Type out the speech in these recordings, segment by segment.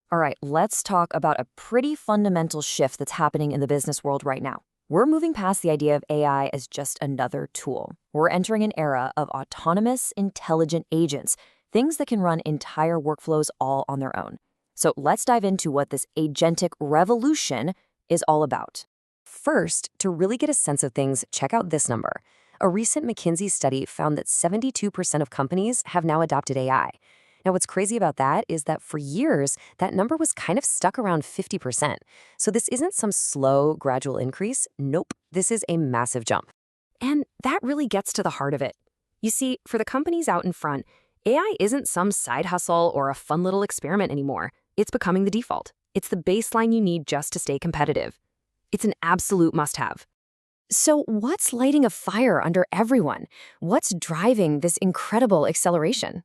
All right, let's talk about a pretty fundamental shift that's happening in the business world right now. We're moving past the idea of AI as just another tool. We're entering an era of autonomous, intelligent agents, things that can run entire workflows all on their own. So let's dive into what this agentic revolution is all about. First, to really get a sense of things, check out this number. A recent McKinsey study found that 72% of companies have now adopted AI. Now, what's crazy about that is that for years, that number was kind of stuck around 50%. So this isn't some slow, gradual increase. Nope, this is a massive jump. And that really gets to the heart of it. You see, for the companies out in front, AI isn't some side hustle or a fun little experiment anymore. It's becoming the default. It's the baseline you need just to stay competitive. It's an absolute must-have. So what's lighting a fire under everyone? What's driving this incredible acceleration?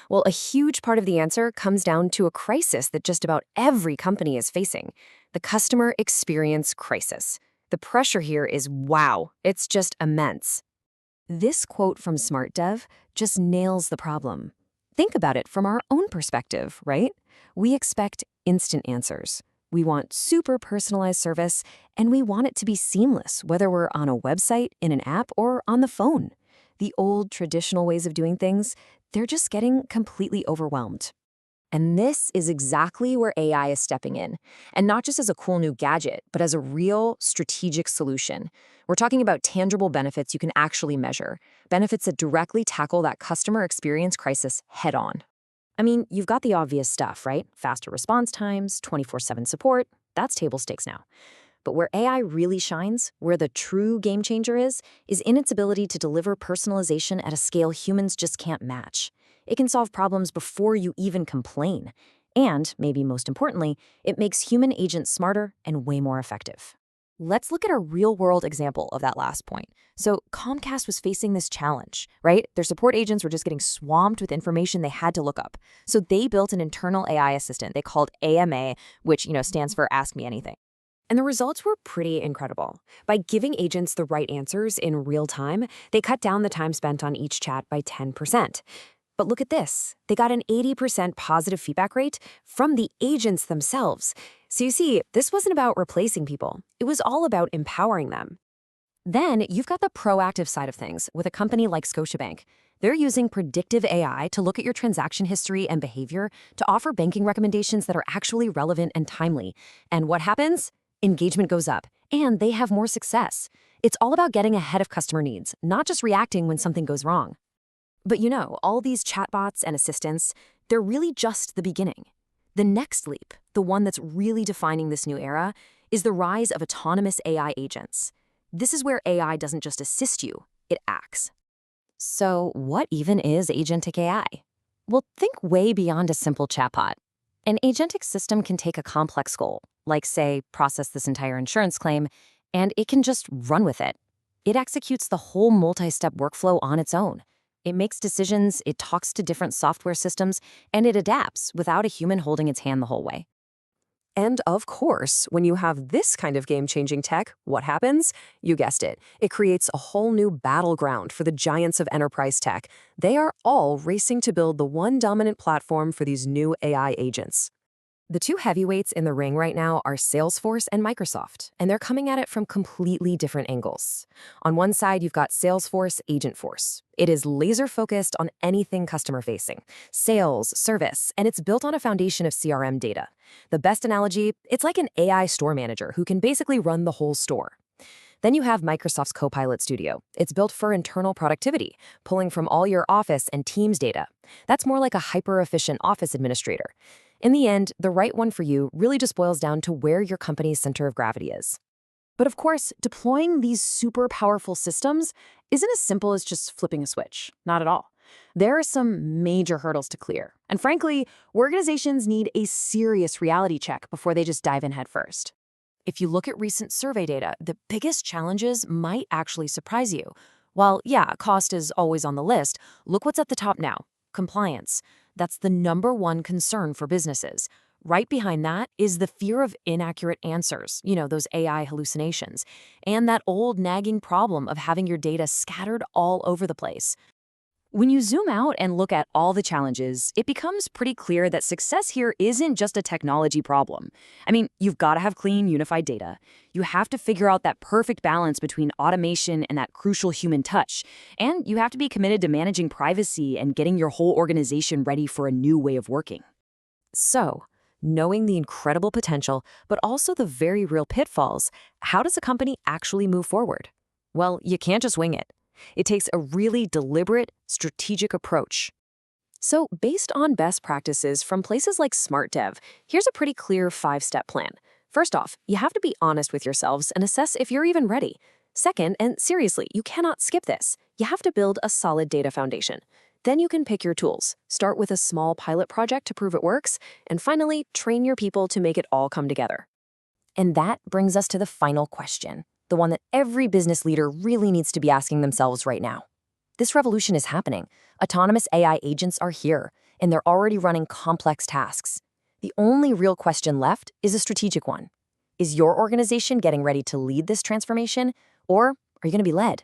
Well, a huge part of the answer comes down to a crisis that just about every company is facing, the customer experience crisis. The pressure here is wow, it's just immense. This quote from SmartDev just nails the problem. Think about it from our own perspective, right? We expect instant answers. We want super personalized service, and we want it to be seamless, whether we're on a website, in an app, or on the phone. The old traditional ways of doing things, they're just getting completely overwhelmed. And this is exactly where AI is stepping in. And not just as a cool new gadget, but as a real strategic solution. We're talking about tangible benefits you can actually measure, benefits that directly tackle that customer experience crisis head on. I mean, you've got the obvious stuff, right? Faster response times, 24/7 support, that's table stakes now. But where AI really shines, where the true game changer is in its ability to deliver personalization at a scale humans just can't match. It can solve problems before you even complain. And, maybe most importantly, it makes human agents smarter and way more effective. Let's look at a real-world example of that last point. So Comcast was facing this challenge, right? Their support agents were just getting swamped with information they had to look up. So they built an internal AI assistant they called AMA, which, stands for Ask Me Anything. And the results were pretty incredible. By giving agents the right answers in real time, they cut down the time spent on each chat by 10%. But look at this. They got an 80% positive feedback rate from the agents themselves. So you see, this wasn't about replacing people. It was all about empowering them. Then you've got the proactive side of things with a company like Scotiabank. They're using predictive AI to look at your transaction history and behavior to offer banking recommendations that are actually relevant and timely. And what happens? Engagement goes up, and they have more success. It's all about getting ahead of customer needs, not just reacting when something goes wrong. But all these chatbots and assistants, they're really just the beginning. The next leap, the one that's really defining this new era, is the rise of autonomous AI agents. This is where AI doesn't just assist you, it acts. So what even is agentic AI? Well, think way beyond a simple chatbot. An agentic system can take a complex goal, like, say, process this entire insurance claim, and it can just run with it. It executes the whole multi-step workflow on its own. It makes decisions, it talks to different software systems, and it adapts without a human holding its hand the whole way. And of course, when you have this kind of game-changing tech, what happens? You guessed it. It creates a whole new battleground for the giants of enterprise tech. They are all racing to build the one dominant platform for these new AI agents. The two heavyweights in the ring right now are Salesforce and Microsoft, and they're coming at it from completely different angles. On one side, you've got Salesforce Agentforce. It is laser-focused on anything customer-facing, sales, service, and it's built on a foundation of CRM data. The best analogy, it's like an AI store manager who can basically run the whole store. Then you have Microsoft's Copilot Studio. It's built for internal productivity, pulling from all your Office and Teams data. That's more like a hyper-efficient office administrator. In the end, the right one for you really just boils down to where your company's center of gravity is. But of course, deploying these super powerful systems isn't as simple as just flipping a switch. Not at all. There are some major hurdles to clear. And frankly, organizations need a serious reality check before they just dive in headfirst. If you look at recent survey data, the biggest challenges might actually surprise you. While, yeah, cost is always on the list, look what's at the top now: compliance. That's the #1 concern for businesses. Right behind that is the fear of inaccurate answers, those AI hallucinations, and that old nagging problem of having your data scattered all over the place. When you zoom out and look at all the challenges, it becomes pretty clear that success here isn't just a technology problem. I mean, you've got to have clean, unified data. You have to figure out that perfect balance between automation and that crucial human touch. And you have to be committed to managing privacy and getting your whole organization ready for a new way of working. So, knowing the incredible potential, but also the very real pitfalls, how does a company actually move forward? Well, you can't just wing it. It takes a really deliberate, strategic approach. So, based on best practices from places like SmartDev, here's a pretty clear 5-step plan. First off, you have to be honest with yourselves and assess if you're even ready. Second, and seriously, you cannot skip this, you have to build a solid data foundation. Then you can pick your tools, start with a small pilot project to prove it works, and finally, train your people to make it all come together. And that brings us to the final question, the one that every business leader really needs to be asking themselves right now. This revolution is happening. Autonomous AI agents are here, and they're already running complex tasks. The only real question left is a strategic one. Is your organization getting ready to lead this transformation, or are you going to be led?